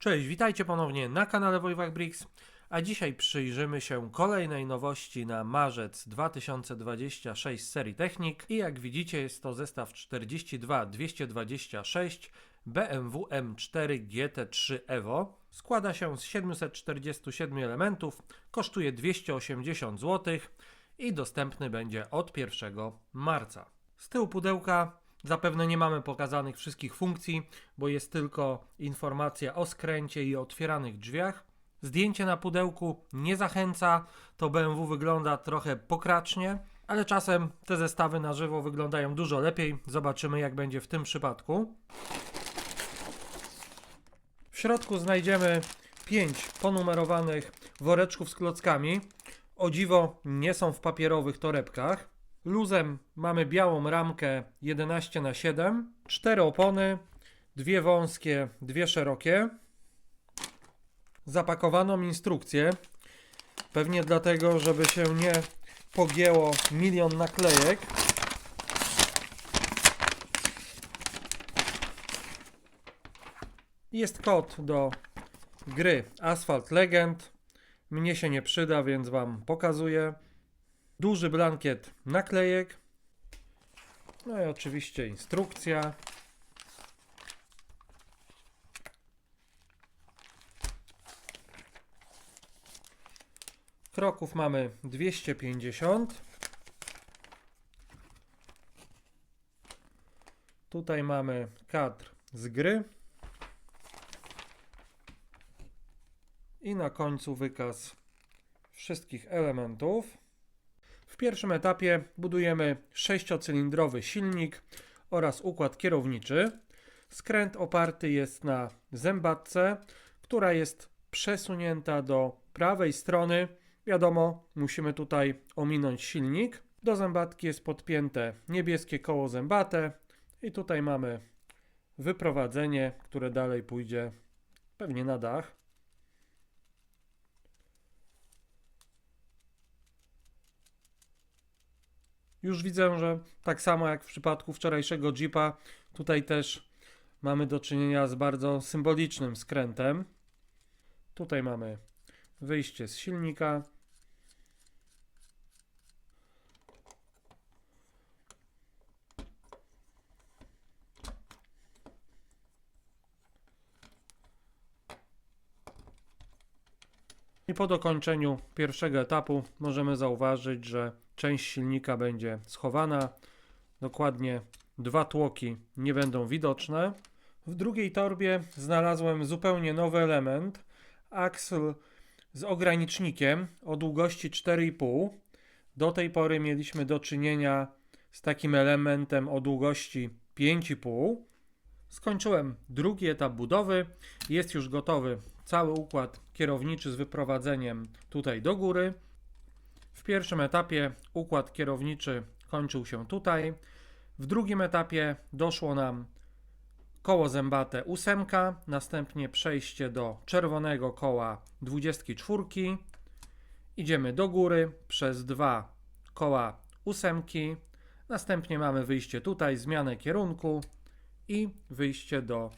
Cześć, witajcie ponownie na kanale Wojwach Bricks, a dzisiaj przyjrzymy się kolejnej nowości na marzec 2026 z serii Technik i jak widzicie jest to zestaw 42226 BMW M4 GT3 Evo. Składa się z 747 elementów, kosztuje 280 zł i dostępny będzie od 1 marca. Z tyłu pudełka zapewne nie mamy pokazanych wszystkich funkcji, bo jest tylko informacja o skręcie i otwieranych drzwiach. Zdjęcie na pudełku nie zachęca, to BMW wygląda trochę pokracznie, ale czasem te zestawy na żywo wyglądają dużo lepiej. Zobaczymy, jak będzie w tym przypadku. W środku znajdziemy 5 ponumerowanych woreczków z klockami. O dziwo nie są w papierowych torebkach. Luzem mamy białą ramkę 11×7, 4 opony, 2 wąskie, 2 szerokie. Zapakowaną instrukcję, pewnie dlatego, żeby się nie pogięło milion naklejek. Jest kod do gry Asphalt Legend. Mnie się nie przyda, więc Wam pokazuję. Duży blankiet naklejek. No i oczywiście instrukcja. Kroków mamy 250. Tutaj mamy kadr z gry. I na końcu wykaz wszystkich elementów. W pierwszym etapie budujemy 6-cylindrowy silnik oraz układ kierowniczy. Skręt oparty jest na zębatce, która jest przesunięta do prawej strony. Wiadomo, musimy tutaj ominąć silnik. Do zębatki jest podpięte niebieskie koło zębate i tutaj mamy wyprowadzenie, które dalej pójdzie pewnie na dach. Już widzę, że tak samo jak w przypadku wczorajszego Jeepa, tutaj też mamy do czynienia z bardzo symbolicznym skrętem. Tutaj mamy wyjście z silnika. I po dokończeniu pierwszego etapu możemy zauważyć, że część silnika będzie schowana. Dokładnie 2 tłoki nie będą widoczne. W drugiej torbie znalazłem zupełnie nowy element. Aksel z ogranicznikiem o długości 4,5. Do tej pory mieliśmy do czynienia z takim elementem o długości 5,5. Skończyłem drugi etap budowy. Jest już gotowy cały układ kierowniczy z wyprowadzeniem tutaj do góry. W pierwszym etapie układ kierowniczy kończył się tutaj. W drugim etapie doszło nam koło zębate 8, następnie przejście do czerwonego koła 24. Idziemy do góry przez 2 koła 8. Następnie mamy wyjście tutaj, zmianę kierunku i wyjście do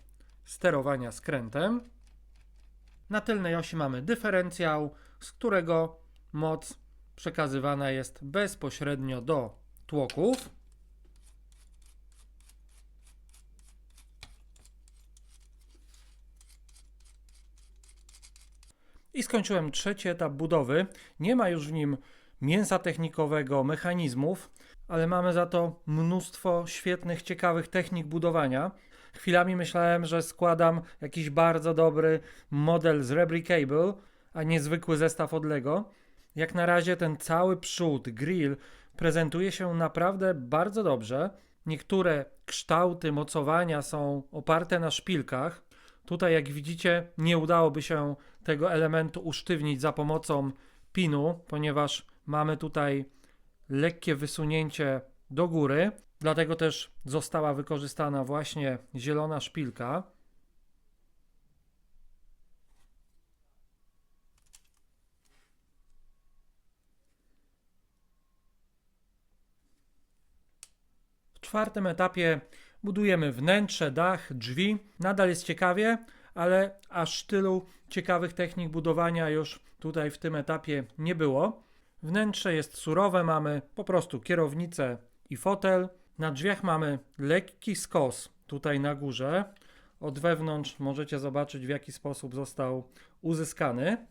sterowania skrętem. Na tylnej osi mamy dyferencjał, z którego moc przekazywana jest bezpośrednio do tłoków. I skończyłem trzeci etap budowy. Nie ma już w nim mięsa technikowego, mechanizmów, ale mamy za to mnóstwo świetnych, ciekawych technik budowania. Chwilami myślałem, że składam jakiś bardzo dobry model z Rebricable, a nie zwykły zestaw od Lego. Jak na razie ten cały przód, grill prezentuje się naprawdę bardzo dobrze. Niektóre kształty mocowania są oparte na szpilkach. Tutaj, jak widzicie, nie udałoby się tego elementu usztywnić za pomocą pinu, ponieważ mamy tutaj lekkie wysunięcie do góry. Dlatego też została wykorzystana właśnie zielona szpilka. W czwartym etapie budujemy wnętrze, dach, drzwi. Nadal jest ciekawie, ale aż tylu ciekawych technik budowania już tutaj w tym etapie nie było. Wnętrze jest surowe, mamy po prostu kierownicę i fotel. Na drzwiach mamy lekki skos tutaj na górze. Od wewnątrz możecie zobaczyć, w jaki sposób został uzyskany.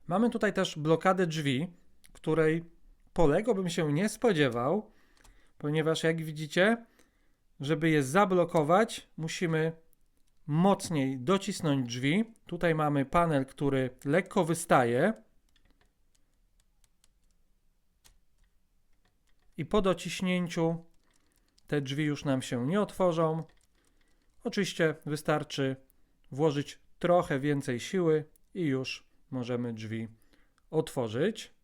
Mamy tutaj też blokadę drzwi, której po Lego bym się nie spodziewał, ponieważ jak widzicie, żeby je zablokować, musimy mocniej docisnąć drzwi. Tutaj mamy panel, który lekko wystaje. I po dociśnięciu te drzwi już nam się nie otworzą. Oczywiście wystarczy włożyć trochę więcej siły i już możemy drzwi otworzyć.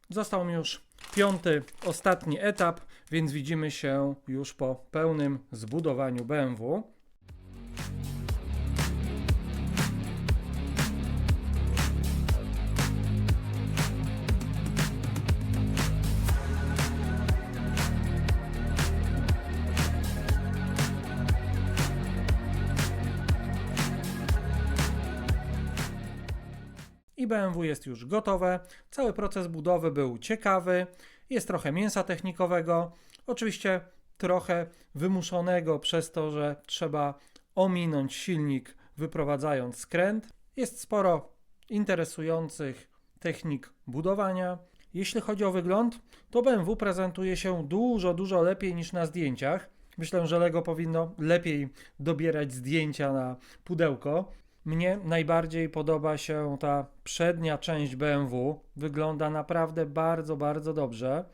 Został mi już 5., ostatni etap, więc widzimy się już po pełnym zbudowaniu BMW. I BMW jest już gotowe. Cały proces budowy był ciekawy. Jest trochę mięsa technikowego. Oczywiście trochę wymuszonego przez to, że trzeba ominąć silnik wyprowadzając skręt. Jest sporo interesujących technik budowania. Jeśli chodzi o wygląd, to BMW prezentuje się dużo lepiej niż na zdjęciach. Myślę, że Lego powinno lepiej dobierać zdjęcia na pudełko. Mnie najbardziej podoba się ta przednia część BMW. Wygląda naprawdę bardzo dobrze.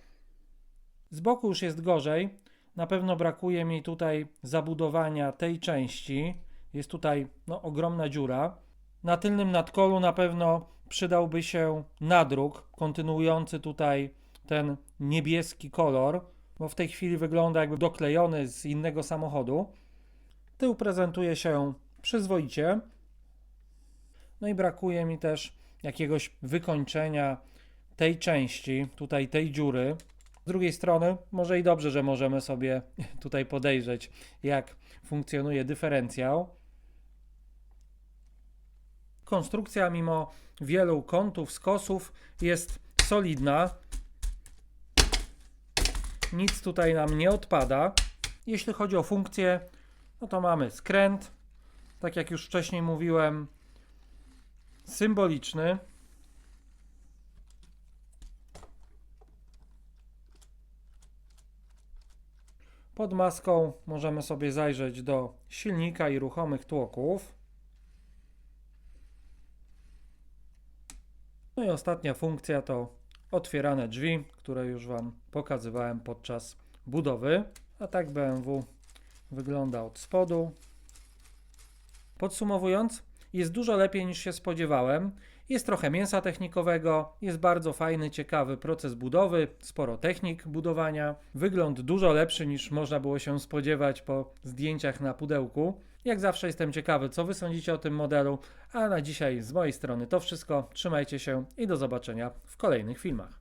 Z boku już jest gorzej. Na pewno brakuje mi tutaj zabudowania tej części. Jest tutaj ogromna dziura. Na tylnym nadkolu na pewno przydałby się nadruk, kontynuujący tutaj ten niebieski kolor, bo w tej chwili wygląda jakby doklejony z innego samochodu. Tył prezentuje się przyzwoicie. No i brakuje mi też jakiegoś wykończenia tej części, tutaj tej dziury. Z drugiej strony, może i dobrze, że możemy sobie tutaj podejrzeć, jak funkcjonuje dyferencjał. Konstrukcja, mimo wielu kątów, skosów, jest solidna. Nic tutaj nam nie odpada. Jeśli chodzi o funkcję, no to mamy skręt, tak jak już wcześniej mówiłem, symboliczny. Pod maską możemy sobie zajrzeć do silnika i ruchomych tłoków. No i ostatnia funkcja to otwierane drzwi, które już Wam pokazywałem podczas budowy. A tak BMW wygląda od spodu. Podsumowując, jest dużo lepiej niż się spodziewałem. Jest trochę mięsa technikowego, jest bardzo fajny, ciekawy proces budowy, sporo technik budowania. Wygląd dużo lepszy niż można było się spodziewać po zdjęciach na pudełku. Jak zawsze jestem ciekawy, co Wy sądzicie o tym modelu, a na dzisiaj z mojej strony to wszystko. Trzymajcie się i do zobaczenia w kolejnych filmach.